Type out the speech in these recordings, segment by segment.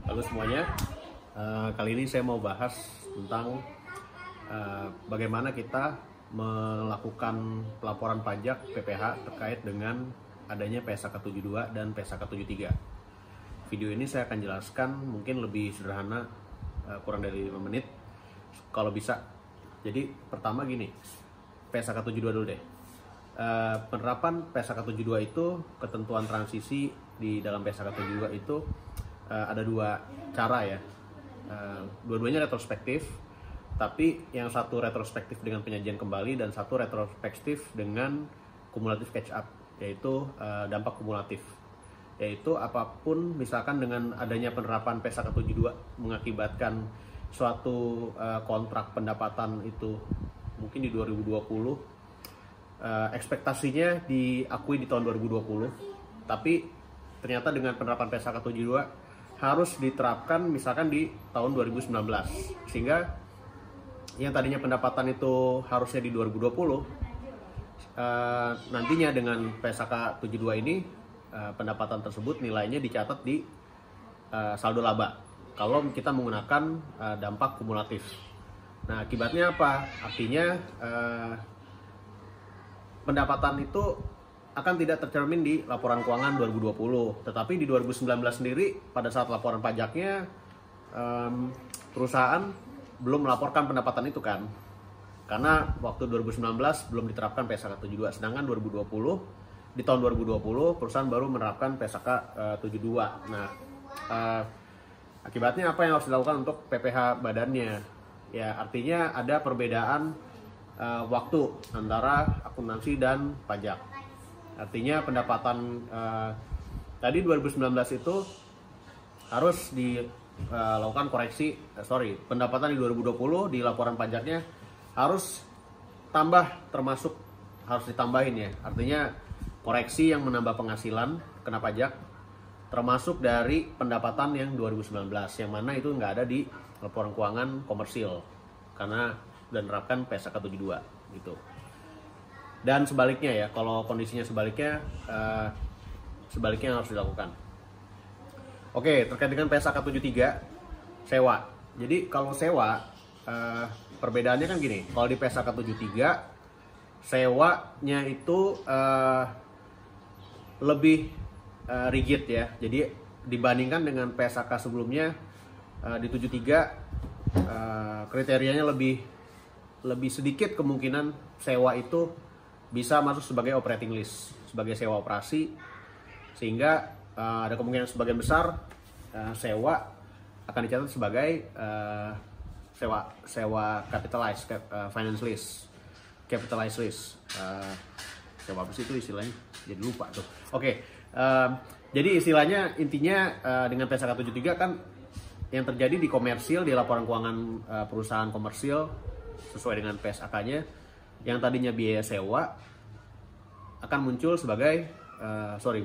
Halo semuanya, kali ini saya mau bahas tentang bagaimana kita melakukan pelaporan pajak PPH terkait dengan adanya PSAK 72 dan PSAK 73. Video ini saya akan jelaskan mungkin lebih sederhana, kurang dari 5 menit kalau bisa. Jadi pertama gini, PSAK 72 dulu deh. Penerapan PSAK 72 itu ketentuan transisi di dalam PSAK 72 itu ada dua cara ya, dua-duanya retrospektif, tapi yang satu retrospektif dengan penyajian kembali dan satu retrospektif dengan kumulatif catch up, yaitu dampak kumulatif, yaitu apapun misalkan dengan adanya penerapan PSAK 72 mengakibatkan suatu kontrak pendapatan itu mungkin di 2020, ekspektasinya diakui di tahun 2020, tapi ternyata dengan penerapan PSAK 72 harus diterapkan misalkan di tahun 2019, sehingga yang tadinya pendapatan itu harusnya di 2020, nantinya dengan PSAK 72 ini pendapatan tersebut nilainya dicatat di saldo laba kalau kita menggunakan dampak kumulatif. Nah, akibatnya apa? Artinya pendapatan itu akan tidak tercermin di laporan keuangan 2020, tetapi di 2019 sendiri pada saat laporan pajaknya perusahaan belum melaporkan pendapatan itu kan, karena waktu 2019 belum diterapkan PSAK 72, sedangkan 2020 di tahun 2020 perusahaan baru menerapkan PSAK 72. Nah, akibatnya apa yang harus dilakukan untuk PPH badannya? Ya, artinya ada perbedaan waktu antara akuntansi dan pajak. Artinya pendapatan tadi 2019 itu harus dilakukan koreksi, pendapatan di 2020 di laporan pajaknya harus termasuk harus ditambahin ya. Artinya koreksi yang menambah penghasilan kena pajak termasuk dari pendapatan yang 2019, yang mana itu nggak ada di laporan keuangan komersil karena udah nerapkan PSAK 72 gitu. Dan sebaliknya ya, kalau kondisinya sebaliknya harus dilakukan. Oke, terkait dengan PSAK 73 sewa. Jadi kalau sewa, perbedaannya kan gini, kalau di PSAK 73 sewanya itu lebih rigid ya. Jadi dibandingkan dengan PSAK sebelumnya, di 73 kriterianya lebih sedikit kemungkinan sewa itu bisa masuk sebagai operating lease, sebagai sewa operasi, sehingga ada kemungkinan sebagian besar sewa akan dicatat sebagai sewa capitalized finance lease, capitalized lease. Sewa apa sih itu istilahnya? Jadi lupa tuh. Oke, jadi istilahnya intinya dengan PSAK 73 kan yang terjadi di komersil, di laporan keuangan perusahaan komersil sesuai dengan PSAK-nya, yang tadinya biaya sewa akan muncul sebagai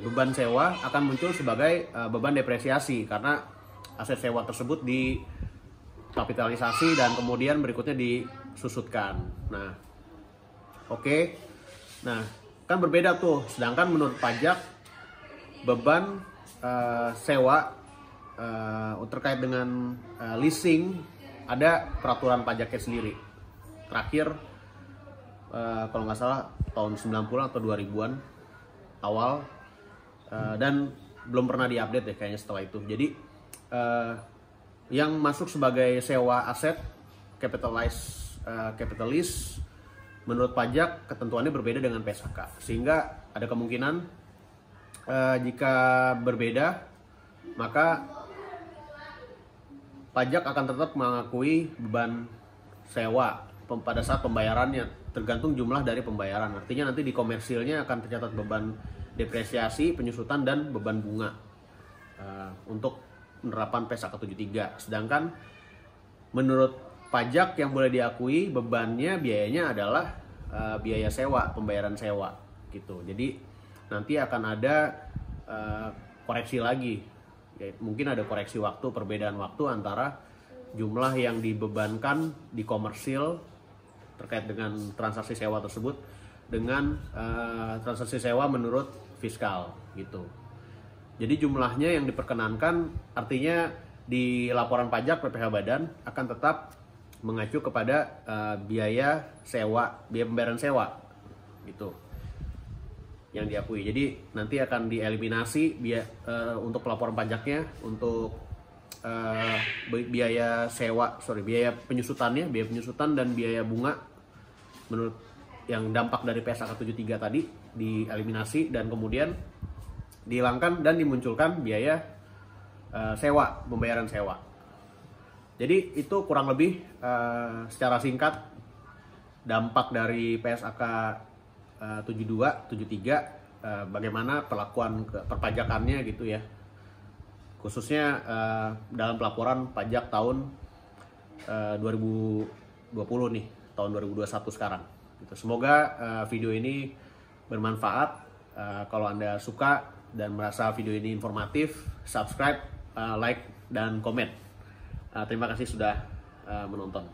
beban sewa akan muncul sebagai beban depresiasi karena aset sewa tersebut dikapitalisasi dan kemudian berikutnya disusutkan. Nah, oke. Nah, kan berbeda tuh. Sedangkan menurut pajak beban sewa terkait dengan leasing ada peraturan pajaknya sendiri. Terakhir kalau nggak salah tahun 90 atau 2000-an awal, dan belum pernah diupdate deh kayaknya setelah itu. Jadi yang masuk sebagai sewa aset capitalist menurut pajak ketentuannya berbeda dengan PSAK, sehingga ada kemungkinan jika berbeda maka pajak akan tetap mengakui beban sewa pada saat pembayarannya, tergantung jumlah dari pembayaran. Artinya nanti di komersilnya akan tercatat beban depresiasi, penyusutan, dan beban bunga untuk penerapan PSAK 73. Sedangkan menurut pajak yang boleh diakui bebannya, biayanya adalah biaya sewa, pembayaran sewa gitu. Jadi nanti akan ada koreksi lagi. Ya, mungkin ada koreksi waktu, perbedaan waktu antara jumlah yang dibebankan di komersil terkait dengan transaksi sewa tersebut dengan transaksi sewa menurut fiskal gitu. Jadi jumlahnya yang diperkenankan artinya di laporan pajak PPh Badan akan tetap mengacu kepada biaya sewa, biaya pembayaran sewa gitu yang diakui. Jadi nanti akan dieliminasi untuk pelaporan pajaknya untuk biaya biaya penyusutan dan biaya bunga menurut yang dampak dari PSAK 73 tadi dieliminasi, dan kemudian dihilangkan dan dimunculkan biaya sewa, pembayaran sewa. Jadi itu kurang lebih secara singkat dampak dari PSAK 72, 73, bagaimana perlakuan perpajakannya gitu ya. Khususnya dalam pelaporan pajak tahun 2020 nih, tahun 2021 sekarang. Gitu. Semoga video ini bermanfaat. Kalau Anda suka dan merasa video ini informatif, subscribe, like, dan komen. Terima kasih sudah menonton.